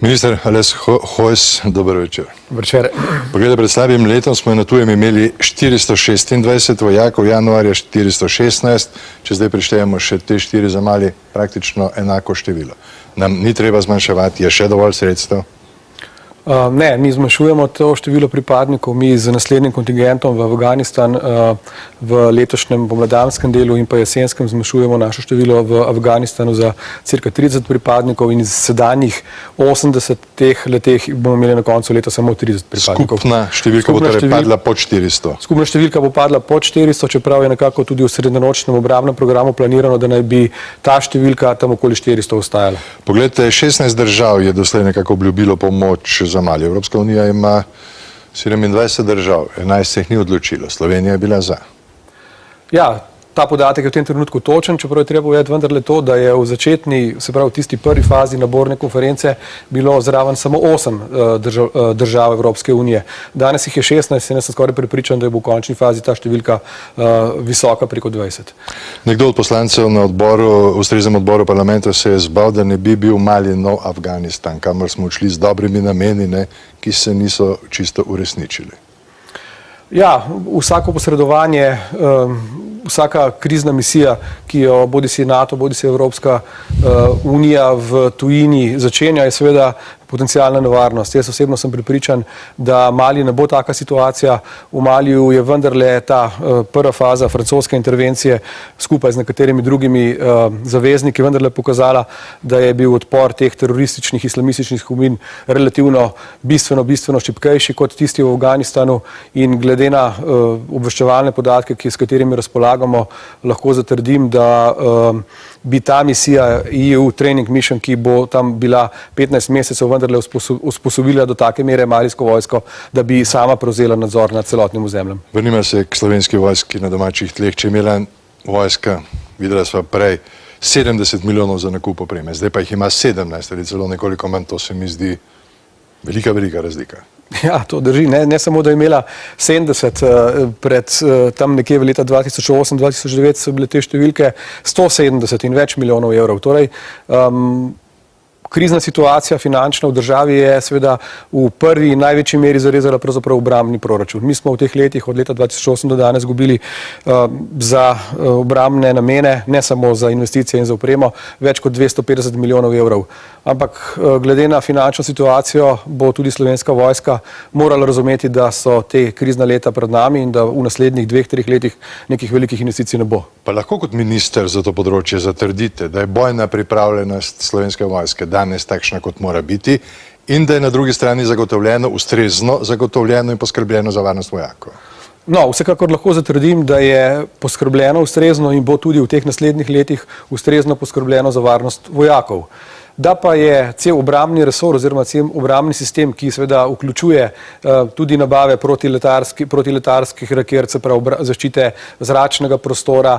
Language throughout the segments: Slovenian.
Minister Aleš Hojs, dober večer. Večer. Poglejte, pred slabim letom smo na tujem imeli 426 vojakov, januarja 416, če zdaj prištejemo še te 4 za Mali, praktično enako število. Nam ni treba zmanjševati, je še dovolj sredstev? Ne, mi zmanjšujemo to število pripadnikov, mi z naslednjim kontingentom v Afganistan v letošnjem pomladanskem delu in pa jesenskem zmanjšujemo naše število v Afganistanu za cirka 30 pripadnikov in iz sedanjih 80 teh leteh bomo imeli na koncu leta samo 30 pripadnikov. Skupna številka bo torej padla pod 400? Skupna številka bo padla pod 400, čeprav je nekako tudi v srednjeročnem obrambnem programu planirano, da naj bi ta številka tam okoli 400 ostajala. Poglejte, 16 držav je doslej nekako obljubilo pomoč za Mali. Evropska unija ima 27 držav, 11 se jih ni odločilo, Slovenija je bila za. Ja, ta podatek je v tem trenutku točen, čeprav je treba povedati vendarle to, da je v začetni, se pravi v tisti prvi fazi naborne konference bilo zraven samo 8 držav Evropske unije. Danes jih je 16 in jaz sem skoraj prepričan, da je v končni fazi ta številka visoka preko 20. Nekdo od poslancev na ustreznem odboru parlamenta se je zbal, da ne bi bil Mali nov Afganistan, kamor smo odšli z dobrimi nameni, ki se niso čisto uresničili. Ja, vsako posredovanje, vsaka krizna misija, ki jo bodi si NATO, bodi si Evropska unija v tujini začenja, je seveda potencijalna nevarnost. Jaz osebno sem prepričan, da Mali ne bo taka situacija. V Maliju je vendarle ta prva faza francoske intervencije skupaj z nekaterimi drugimi zavezniki vendarle pokazala, da je bil odpor teh terorističnih islamističnih skupin relativno bistveno šibkejši kot tisti v Afganistanu in glede na obveščevalne podatke, s katerimi razpolagamo, lahko zatrdim, da bi ta misija EU Training Mission, ki bo tam bila 15 mesecev, vendarle usposobila do take mere malijsko vojsko, da bi sama prevzela nadzor nad celotnim ozemljem. Vrnimo se k slovenski vojski na domačih tleh. Če je imela vojska, videla sva prej, 70 milijonov za nakup opreme, zdaj pa jih ima 17 ali celo nekoliko manj, to se mi zdi velika razlika. Ja, to drži. Ne samo, da je imela 70, pred tam nekje v leta 2008-2009 so bile te številke 170 in več milijonov evrov. Torej, krizna situacija finančna v državi je seveda v prvi in največji meri zarezala pravzaprav obrambni proračun. Mi smo v teh letih od leta 2008 do danes gubili za obrambne namene, ne samo za investicije in za opremo, več kot 250 milijonov evrov. Ampak glede na finančno situacijo bo tudi slovenska vojska morala razumeti, da so te krizna leta pred nami in da v naslednjih 2-3 letih nekih velikih investicij ne bo. Pa lahko kot minister za to področje zatrdite, da je bojna pripravljenost slovenske vojske danes takšna, kot mora biti in da je na drugi strani zagotovljeno, ustrezno zagotovljeno in poskrbljeno za varnost vojakov? No, vsekakor lahko zatrdim, da je poskrbljeno ustrezno in bo tudi v teh naslednjih letih ustrezno poskrbljeno za varnost vojakov. Da pa je cel obrambni resor oziroma cel obrambni sistem, ki seveda vključuje tudi nabave protiletarskih raket, se pravi zaščite zračnega prostora,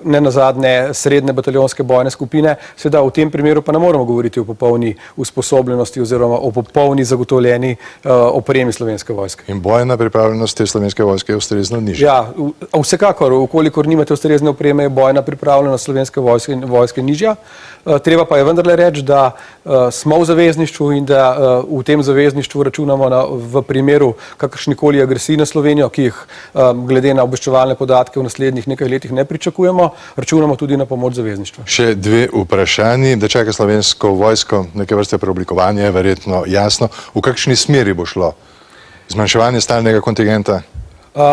ne nazadnje srednje bataljonske bojne skupine, seveda v tem primeru pa ne moremo govoriti o popolni usposobljenosti oziroma o popolni zagotovljeni opremi slovenske vojske. In bojna pripravljenost te slovenske vojske je ustrezno nižja? Ja, vsekakor, ukolikor nimate ustrezne opreme, je bojna pripravljenost slovenske vojske nižja. Treba pa je vendarle reči, da smo v zavezništvu in da v tem zavezništvu računamo v primeru kakršnikoli agresij na Slovenijo, ki jih glede na obveščevalne podatke v naslednjih nekaj letih ne pričakujemo, računamo tudi na pomoč zavezništva. Še 2 vprašanji, da čaka slovensko vojsko, neke vrste preoblikovanje, verjetno jasno. V kakšni smeri bo šlo? Zmanjševanje stalnega kontingenta?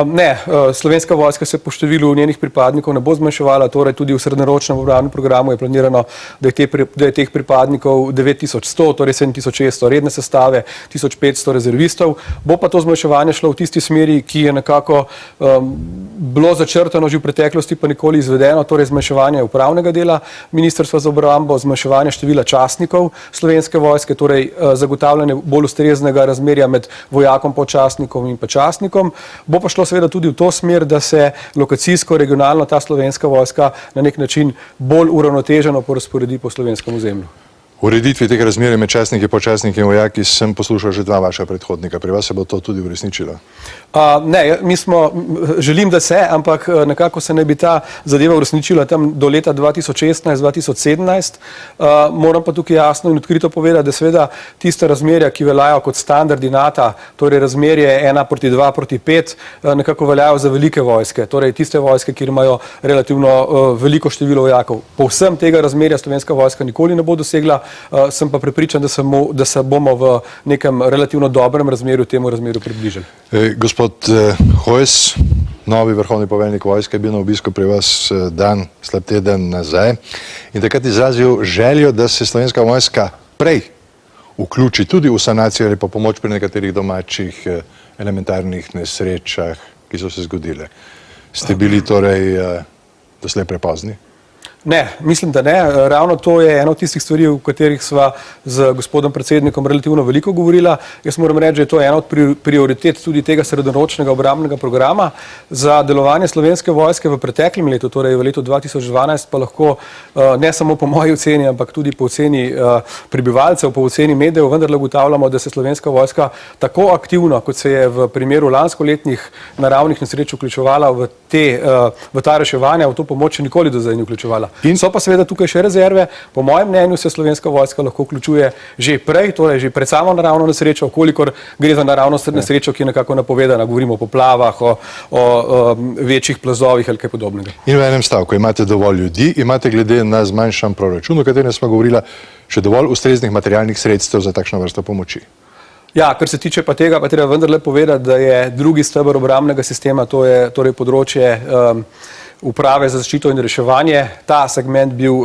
Ne, slovenska vojska se po številu njenih pripadnikov ne bo zmanjševala, torej tudi v srednjeročnem obrambnem programu je planirano, da je teh pripadnikov 9100, torej 7600 redne sestave, 1500 rezervistov. Bo pa to zmanjševanje šlo v tisti smeri, ki je nekako bilo začrtano že v preteklosti, pa nikoli izvedeno, torej zmanjševanje upravnega dela Ministrstva za obrambo, zmanjševanje števila častnikov slovenske vojske, torej zagotavljanje bolj ustreznega razmerja med vojakom, podčastnikom in pa častnikom. Bo pa šlo seveda tudi v to smer, da se lokacijsko, regionalno ta slovenska vojska na nek način bolj uravnoteženo porazporedi po slovenskem ozemlju. ureditvi teh razmerij med častniki, počastniki in vojaki sem poslušal že dva vaša predhodnika. Pri vas se bo to tudi uresničilo? Ne, želim, da se, ampak nekako se ne bi ta zadeva uresničila tam do leta 2016-2017. Moram pa tukaj jasno in odkrito povedati, da seveda tiste razmerja, ki veljajo kot standardi NATO, torej razmerje 1:2:5, nekako veljajo za velike vojske, torej tiste vojske, kjer imajo relativno veliko število vojakov. Povsem tega razmerja Slovenska vojska nikoli ne bo dosegla, sem pa prepričan, da se bomo v nekem relativno dobrem razmerju temu razmerju približali. Gospod Hojs, novi vrhovni poveljnik vojske, je bil na obisku pri vas slab teden nazaj in takrat izrazil željo, da se Slovenska vojska prej vključi tudi v sanacijo ali pa pomoč pri nekaterih domačih elementarnih nesrečah, ki so se zgodile. Ste bili torej doslej prepozni? Ne, mislim, da ne. Ravno to je ena od tistih stvari, v katerih sva z gospodom predsednikom relativno veliko govorila. Jaz moram reči, da je to ena od prioritet tudi tega srednjeročnega obrambnega programa. Za delovanje Slovenske vojske v preteklem letu, torej v letu 2012, pa lahko ne samo po moji oceni, ampak tudi po oceni prebivalcev, po oceni medijev, vendarle ugotavljamo, da se Slovenska vojska tako aktivno, kot se je v primeru lanskoletnih naravnih nesreč vključevala v ta reševanja, v to pomoč, nikoli do zdaj ni vključevala. In so pa seveda tukaj še rezerve. Po mojem mnenju se Slovenska vojska lahko vključuje že prej, torej že pred samo naravno nesrečo, kolikor gre za naravno nesrečo, ki je nekako napovedana. Govorimo o poplavah, o večjih plazovih ali kaj podobnega. In v enem stavku, imate dovolj ljudi, imate glede na zmanjšan proračun, o katerem smo govorili, še dovolj ustreznih materialnih sredstev za takšno vrsto pomoči? Ja, kar se tiče pa tega, pa treba vendarle povedati, da je drugi steber obrambnega sistema, to je torej področje uprave za zaščito in reševanje. Ta segment bil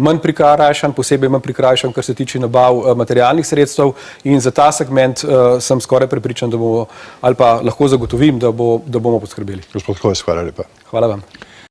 manj prikrajšan, posebej manj prikrajšan, kar se tiče nabav materialnih sredstev, in za ta segment sem skoraj prepričan, da bomo, ali pa lahko zagotovim, da bomo poskrbeli. Gospod Hojs, hvala lepa. Hvala vam.